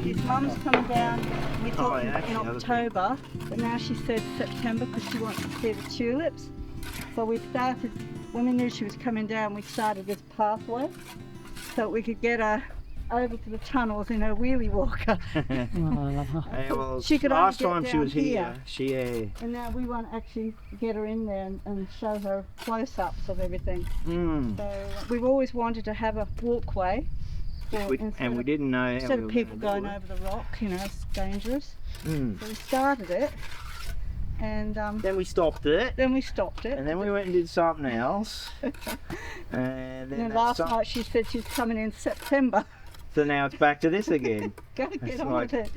His mum's coming down, we thought in October, but now she said September because she wants to see the tulips. So we started, when we knew she was coming down, we started this pathway so we could get her over to the tunnels in her wheelie walker. Well, she could last only get time she was here. here, And now we want to actually get her in there and show her close-ups of everything. So we've always wanted to have a walkway. we didn't know instead of people going over the rock, you know, it's dangerous. So we started it, and then we stopped it. And then we went and did something else. And then last night she said she's coming in September. So now it's back to this again. Gotta get on with it.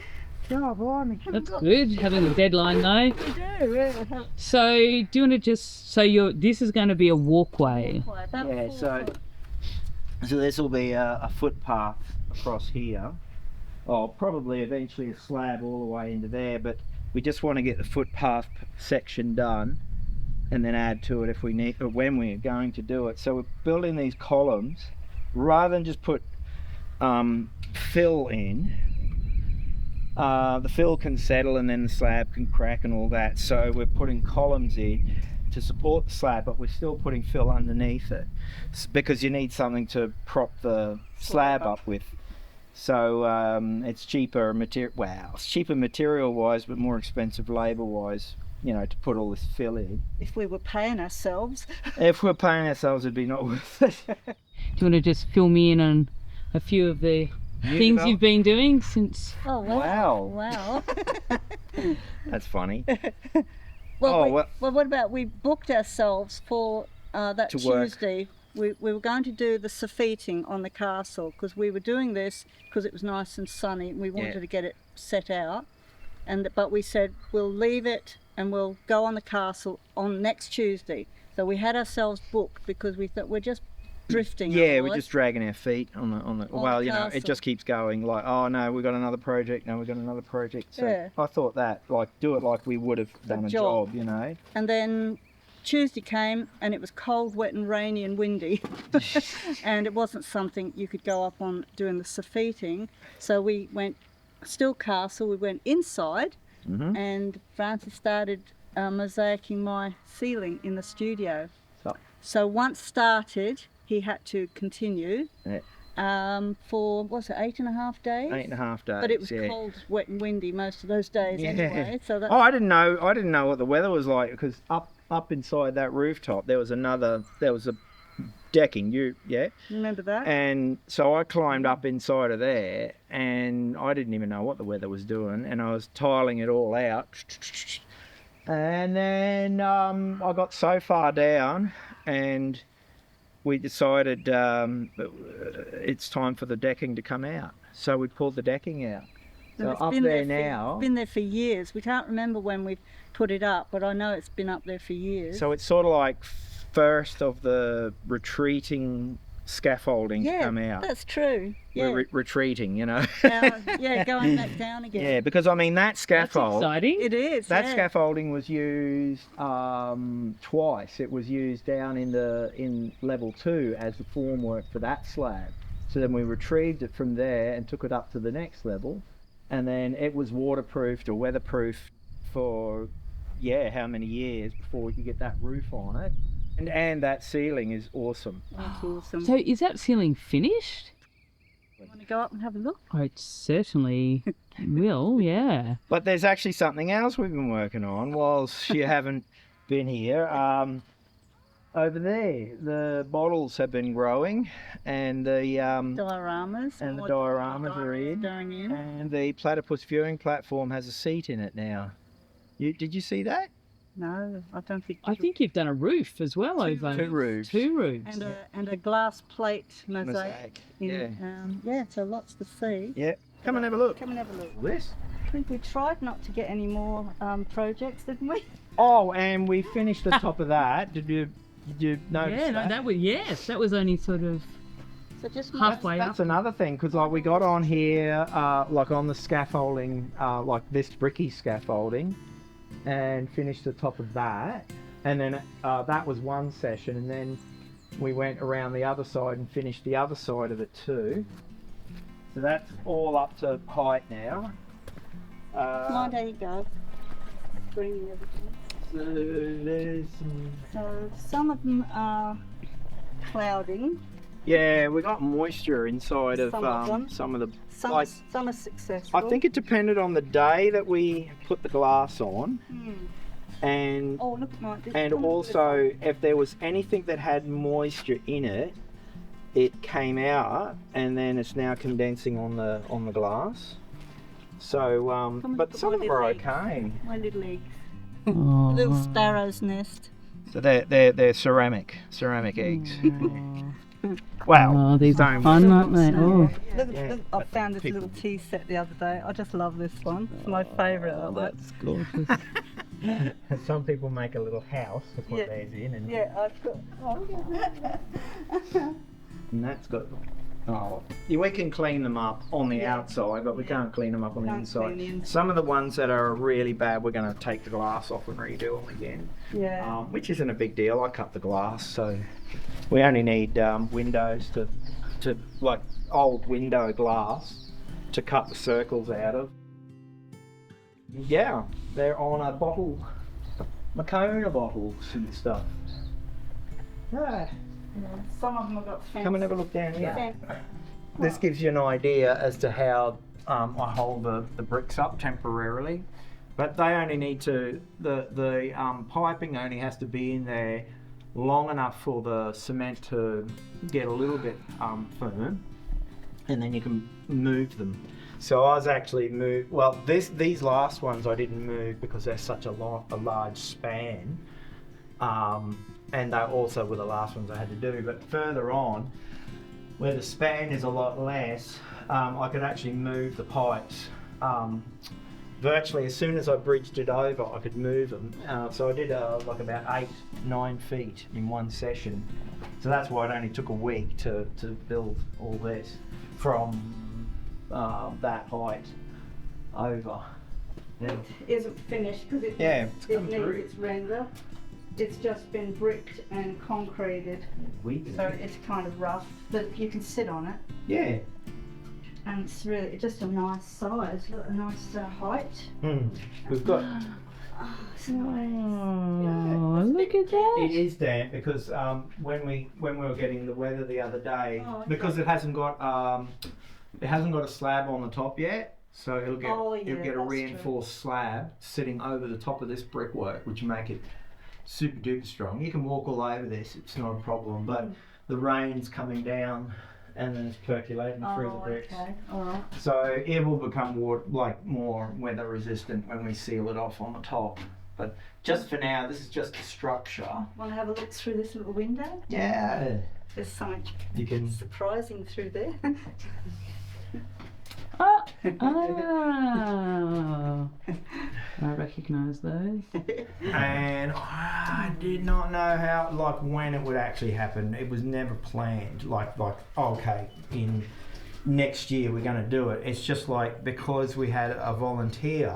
That's good, having a deadline though. We do, yeah. So do you want to just, this is going to be a walkway. Yeah, so this will be a footpath across here. Oh, probably eventually a slab all the way into there, but we just want to get the footpath section done and then add to it if we need, or when we're going to do it. So we're building these columns rather than just put fill in. The fill can settle and then the slab can crack and all that, so we're putting columns in to support the slab, but we're still putting fill underneath it because you need something to prop the slab up with. So it's cheaper material wise, but more expensive labor wise, you know, to put all this fill in. If we were paying ourselves. If we're paying ourselves, it'd be not worth it. Do you want to just fill me in on a few of the things you've been doing since? Oh wow. That's funny. Well, what about we booked ourselves for that Tuesday. We were going to do the soffeting on the castle because we were doing this because it was nice and sunny and we wanted to get it set out. But we said we'll leave it and we'll go on the castle on next Tuesday. So we had ourselves booked because we thought we're just drifting. Yeah, we're just dragging our feet on the well, you know, it just keeps going like, oh no, we've got another project, no, we've got another project. So I thought that, like, do it like we would have done a job, you know. And then Tuesday came and it was cold, wet and rainy and windy. And it wasn't something you could go up on doing the soffeting. So we went, still castle, we went inside and Francis started mosaicing my ceiling in the studio. So once started, he had to continue for, what's it, 8.5 days? 8.5 days. But it was cold, wet and windy most of those days anyway. So that's... I didn't know what the weather was like because up inside that rooftop there was a decking. Remember that? And so I climbed up inside of there and I didn't even know what the weather was doing and I was tiling it all out. And then I got so far down and we decided it's time for the decking to come out. So we pulled the decking out. So up there now. It's been there for years. We can't remember when we've put it up, but I know it's been up there for years. So it's sort of like first of the retreating scaffolding to come out. That's true. Yeah. We're retreating, you know. Going back down again. Yeah, because I mean that scaffold. That's exciting. It is. That scaffolding was used twice. It was used down in level 2 as the formwork for that slab. So then we retrieved it from there and took it up to the next level, and then it was waterproofed or weatherproofed for how many years before we could get that roof on it. And that ceiling is awesome. That's awesome. So is that ceiling finished? You want to go up and have a look? I certainly will, yeah. But there's actually something else we've been working on whilst you haven't been here. Over there, the bottles have been growing and the dioramas are in. And the platypus viewing platform has a seat in it now. Did you see that? No, I don't think. I think you've done a roof as well over. Two roofs. Two roofs. And a glass plate mosaic. So lots to see. Yeah. Come and have a look. Come and have a look. This? I think we tried not to get any more projects, didn't we? Oh, and we finished the top of that. Did you notice that? That was only sort of just halfway up. That's another thing, because like we got on here, like on the scaffolding, like this bricky scaffolding, and finished the top of that, and then that was one session, and then we went around the other side and finished the other side of it too. So that's all up to height now. Mind how you go. Bring everything. So there's So some of them are clouding. yeah, we got moisture inside of Some of them. some of the. Some, Like, some are successful. I think it depended on the day that we put the glass on, and Oh, look, Mike. and also if there was anything that had moisture in it, it came out, and then it's now condensing on the glass. So, but some of them are okay. My little eggs. Oh. Little sparrow's nest. So they're ceramic eggs. Wow. Oh, these are Don't- fun, aren't they? Oh. Look, Yeah, look, I but found this people- little tea set the other day. I just love this one. It's my favourite. Oh, that's gorgeous. Some people make a little house to put Yeah. theirs in, and, Yeah, I've got. Oh. and that's got. Oh, yeah, we can clean them up on the Yeah. outside, but we can't clean them up on the Can't inside. clean the inside. Some of the ones that are really bad, we're going to take the glass off and redo them again, Yeah. which isn't a big deal. I cut the glass, so we only need windows to like old window glass to cut the circles out of. Yeah, they're on a bottle, Macona bottles and stuff. Yeah. Some of them have got fence. Come and have a look down here. fence. This gives you an idea as to how I hold the bricks up temporarily, but they only need to, the piping only has to be in there long enough for the cement to get a little bit firm, and then you can move them. So I was actually well, these last ones I didn't move because they're such a large span, and they also were the last ones I had to do. But further on, where the span is a lot less, I could actually move the pipes. Virtually as soon as I bridged it over, I could move them. So I did like about 8-9 feet in one session. So that's why it only took a week to build all this from that height over. Yeah. It isn't finished because Yeah, it's it come needs through. its render. It's just been bricked and concreted, so it's kind of rough, but you can sit on it. Yeah. And it's really just a nice size, a nice height. We've got. It's nice. Oh, look at that. It is damp because when we were getting the weather the other day, Oh, okay. because it hasn't got a slab on the top yet, so it'll get that's a true. reinforced slab sitting over the top of this brickwork, which make it super duper strong. You can walk all over this; it's not a problem. But the rain's coming down, and then it's percolating through the bricks. Okay. All right. So it will become more weather resistant when we seal it off on the top. But just for now, this is just a structure. Want to have a look through this little window? Yeah. There's something You can. surprising through there. Oh, oh. I recognise those. And I did not know how, when it would actually happen. It was never planned. Okay, in next year we're going to do it. It's just because we had a volunteer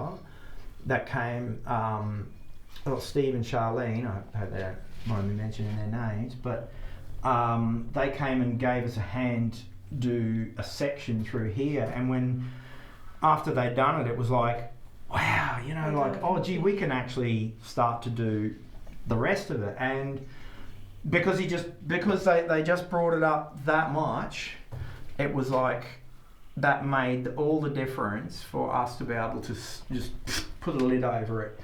that came, Steve and Charlene, I hope they don't mind me mentioning their names, but they came and gave us a hand do a section through here, and after they'd done it, it was like, wow, oh gee, we can actually start to do the rest of it. And because they just brought it up that much, it was like that made all the difference for us to be able to just put a lid over it.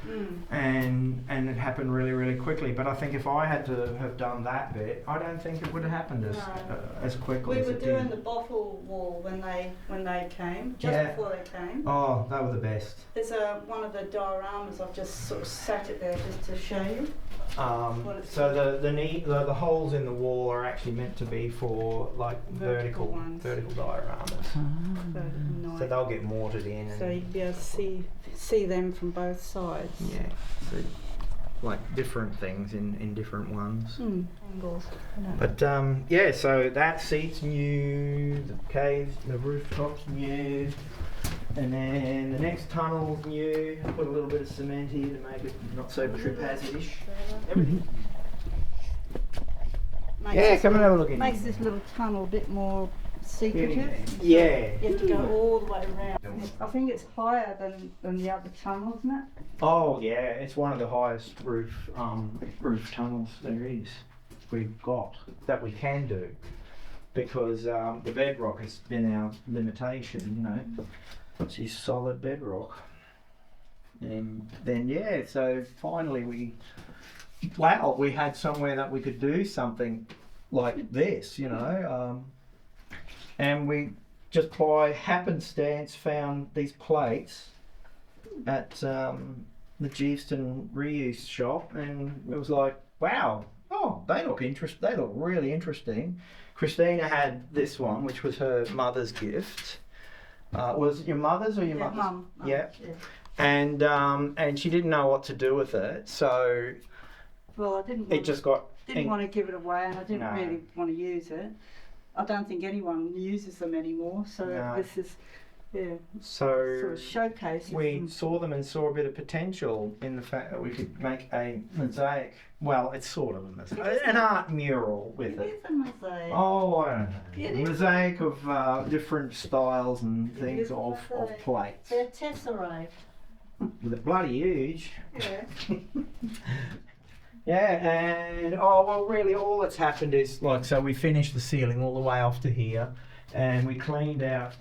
And it happened really, really quickly. But I think if I had to have done that bit, I don't think it would have happened as quickly We as were it doing did. the bottle wall when they came, just Yeah. before they came. Oh, they were the best. There's one of the dioramas. I've just sort of sat it there just to show you. So the holes in the wall are actually meant to be for Vertical ones. vertical dioramas. So, So they'll get mortared in. so you'd be able to see them from both sides. Yeah, so different things in different ones. Angles. But so that seat's new, the caves, the rooftop's new, and then the next tunnel's new. I put a little bit of cement here to make it not so trip hazard-ish. Everything. Makes Yeah, this come and have a look in. Makes this little tunnel a bit more secretive. Yeah. You have to go all the way around. I think it's higher than the other tunnel, isn't it? Oh yeah, it's one of the highest roof tunnels there is. We've got that we can do because the bedrock has been our limitation. You know, it's this solid bedrock. And then yeah, so finally we had somewhere that we could do something like this, you know, and we just by happenstance found these plates at the Geeston reuse shop, and it was like, wow, oh, they look really interesting. Christina had this one, which was her mother's gift. Was it your mother's or your mother's? Mum. Yeah. And she didn't know what to do with it, so well, I didn't want to give it away, and I didn't really want to use it. I don't think anyone uses them anymore, so this is sort of showcase. We saw them and saw a bit of potential in the fact that we could make a mosaic. Well, it's sort of a mosaic, an art mural with it. It is a mosaic. Oh, I don't know. Mosaic of different styles and things of plates. They're tesseract. They're bloody huge. Yeah. Yeah, and really all that's happened is so we finished the ceiling all the way off to here, and we cleaned out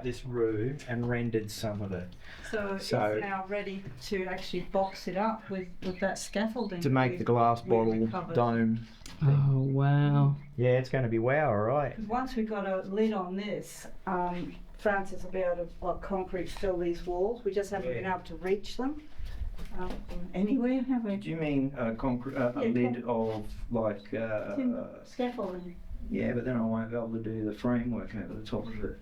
this roof and rendered some of it. So it's now ready to actually box it up with that scaffolding. To make the glass bottle dome. Oh wow. Yeah, it's going to be wow, all right. Because once we got a lid on this, Francis will be able to concrete fill these walls. We just haven't been able to reach them. Anywhere, have we? Do you mean a lid of scaffolding? Yeah, but then I won't be able to do the framework over the top of it.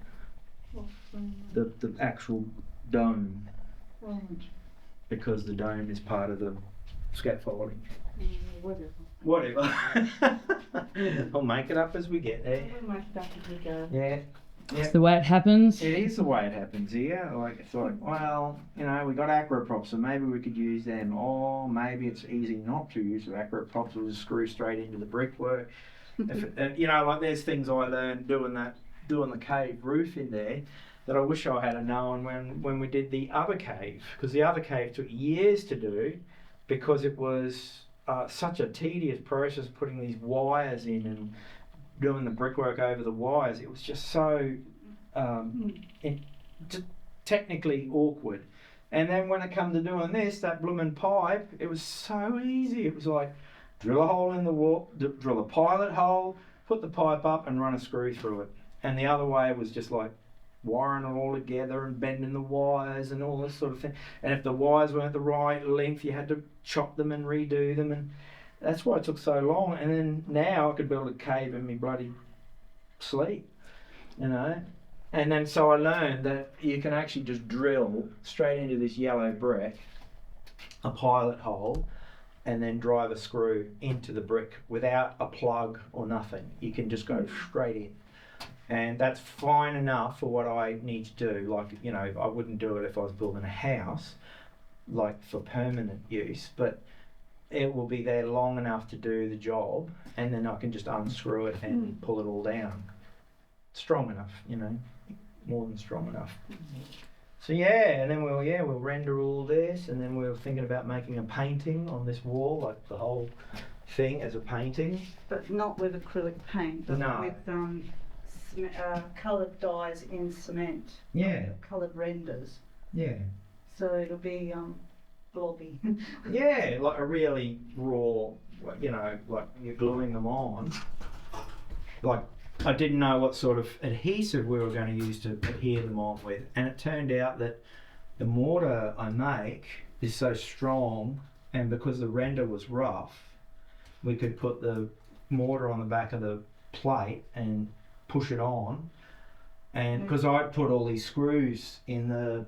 The actual dome. Right. Because the dome is part of the scaffolding. Whatever. I'll make it up as we get there. We'll make it up as we go. Yeah. It's the way it happens. It is the way it happens here. It's like, well, you know, we got acro props, so maybe we could use them, or maybe it's easy not to use the acro props. We'll just screw straight into the brickwork. You know, there's things I learned doing the cave roof in there that I wish I had known when we did the other cave, because the other cave took years to do because it was such a tedious process putting these wires in and doing the brickwork over the wires. It was just so just technically awkward. And then when it come to doing this, that bloomin' pipe, it was so easy. It was like drill a hole in the wall, drill a pilot hole, put the pipe up and run a screw through it. And the other way was just like wiring it all together and bending the wires and all this sort of thing. And if the wires weren't the right length, you had to chop them and redo them, and that's why it took so long. And then now I could build a cave in me bloody sleep, you know. And then so I learned that you can actually just drill straight into this yellow brick, a pilot hole, and then drive a screw into the brick without a plug or nothing. You can just go straight in. And that's fine enough for what I need to do. Like, you know, I wouldn't do it if I was building a house, like for permanent use, but it will be there long enough to do the job, and then I can just unscrew it and pull it all down. Strong enough, you know, more than strong enough. So yeah, and then we'll render all this, and then we were thinking about making a painting on this wall, like the whole thing as a painting. But not with acrylic paint, but No. with coloured dyes in cement. Yeah. Coloured renders. Yeah. So it'll be blobby. Yeah, like a really raw, you know, like you're gluing them on. Like, I didn't know what sort of adhesive we were going to use to adhere them on with, and it turned out that the mortar I make is so strong, and because the render was rough, we could put the mortar on the back of the plate and push it on. And because I'd put all these screws in the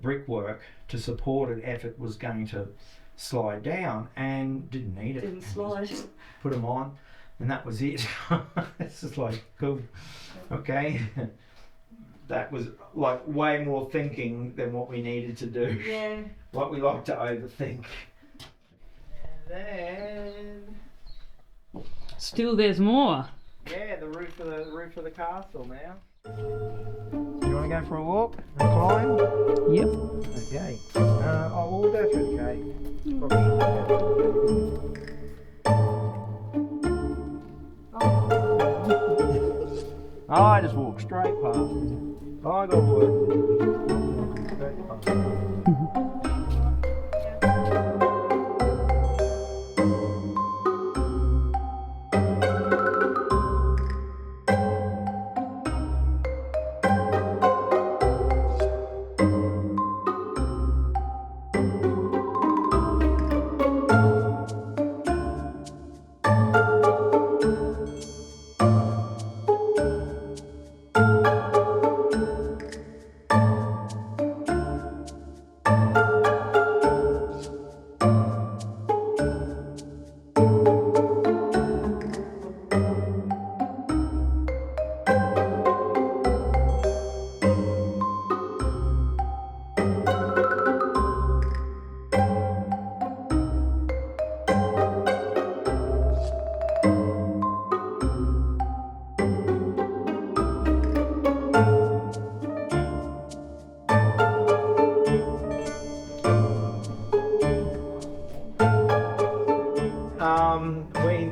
brickwork to support it if it was going to slide down, and didn't need it. Didn't slide. Just put them on, and that was it. It's just like, cool, okay. That was like way more thinking than what we needed to do. Yeah. What we like to overthink. And then Still, there's more. Yeah, the roof of the castle now. You want to go for a walk and climb? Yep. Okay. We'll go through the gate. I just walk straight past. I got work. Straight past.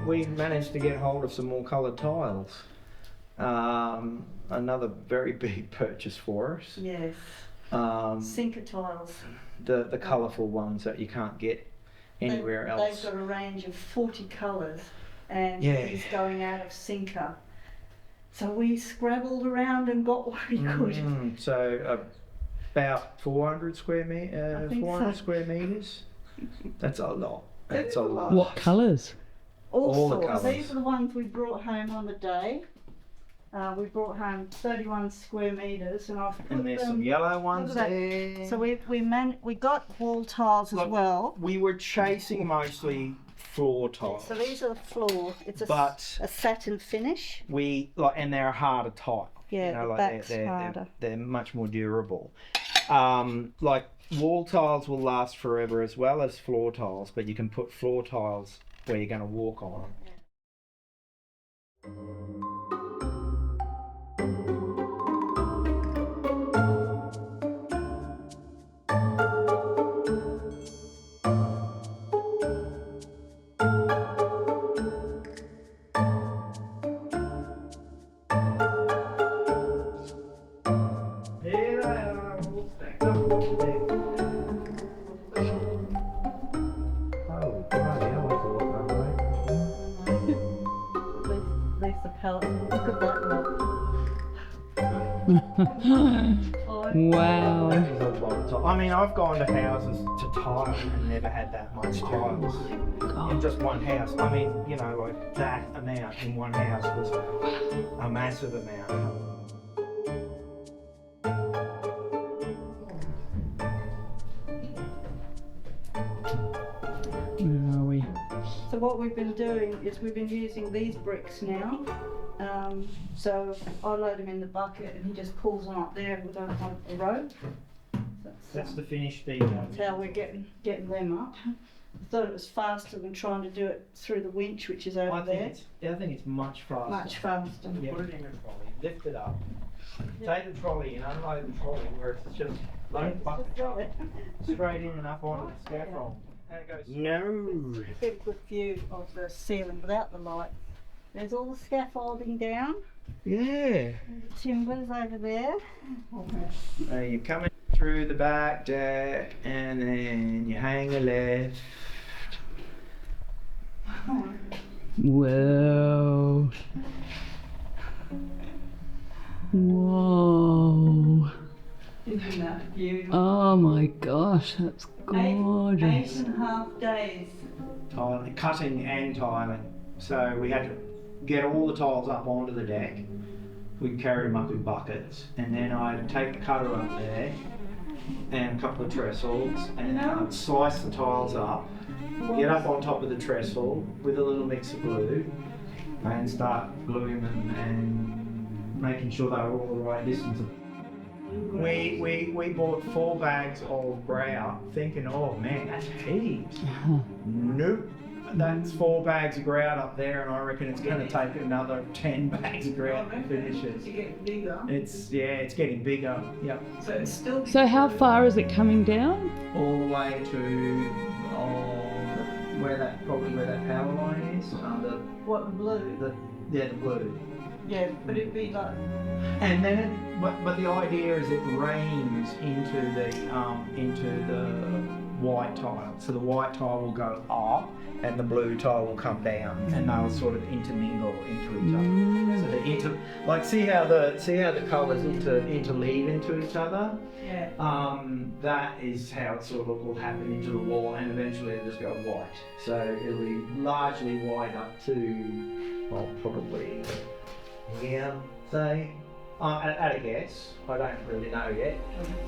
We managed to get hold of some more coloured tiles. Another very big purchase for us. Yes. Sinker tiles. The colourful ones that you can't get anywhere else. They've got a range of 40 colours, and Yeah. he's going out of sinker. So we scrabbled around and got what we could. So about 400 square metres. That's a lot. That's a lot. What colours? All the sorts. colours. These are the ones we brought home on the day. We brought home 31 square metres, and I've put And there's them, some yellow ones look at that. there. So we got wall tiles as Look, well. We were chasing mostly floor tiles. So these are the floor. It's a satin finish. And they're a harder tile. Yeah, the back's harder. They're much more durable. Like wall tiles will last forever as well as floor tiles, but you can put floor tiles where you're going to walk on them. Here they are, all stacked up on the deck. Oh, bloody hell, that's a lot of weight. At least the palette. Look at that one. Wow. That is a lot of tile. I mean, I've gone to houses to tile and never had that much tiles in just one house. I mean, you know, like that amount in one house was a massive amount. Where are we? So what we've been doing is we've been using these bricks now. So I load them in the bucket and he just pulls them up there with a rope. That's the finished detail. That's how we're getting them up. I thought it was faster than trying to do it through the winch, which is over there. I think it's much faster. Much faster. Yeah. Put it in a trolley, lift it up, take the trolley and unload the trolley where it's just load bucket up, straight in and up onto the scaffold. And it goes. No. A bit of a view of the ceiling without the light. There's all the scaffolding down. Yeah. And the timbers over there. You're coming through the back deck and then you hang a left. Whoa. Whoa. Isn't that beautiful? Oh my gosh, that's gorgeous. 8.5 days. Tiling, cutting and tiling. So we had to get all the tiles up onto the deck. We'd carry them up in buckets, and then I'd take the cutter up there and a couple of trestles and I'd slice the tiles up, get up on top of the trestle with a little mix of glue and start gluing them and making sure they were all the right distance. We bought 4 bags of grout thinking, oh man, that's heaps. Nope. that's 4 bags of grout up there, and I reckon it's going to take another 10 bags of grout to finish it. It's getting bigger. It's getting bigger. Yep. So it's still. So how far is it coming down? All the way to where that power line is. What, the blue? The blue. Yeah, but it'd be like. And then, but the idea is it rains into the white tile. So the white tile will go up, and the blue tile will come down, and they'll sort of intermingle into each other. So see how the colours interleave into each other. Yeah. That is how it sort of will happen into the wall, and eventually it'll just go white. So it'll be largely white up to, well, probably here, say. At a guess, I don't really know yet.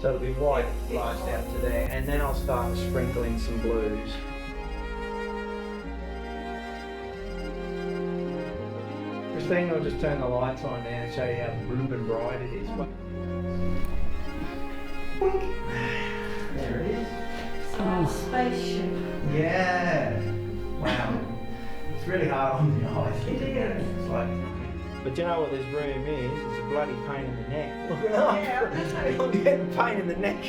So it'll be white large down to there, and then I'll start to sprinkle in some blues. Christine, I'll just turn the lights on now and show you how blue and bright it is. There it is. Spaceship. Yeah. Wow. It's really hard on the eyes. It is. It's like. But you know what this room is? It's a bloody pain in the neck. Look at Yeah, I'm getting a pain in the neck.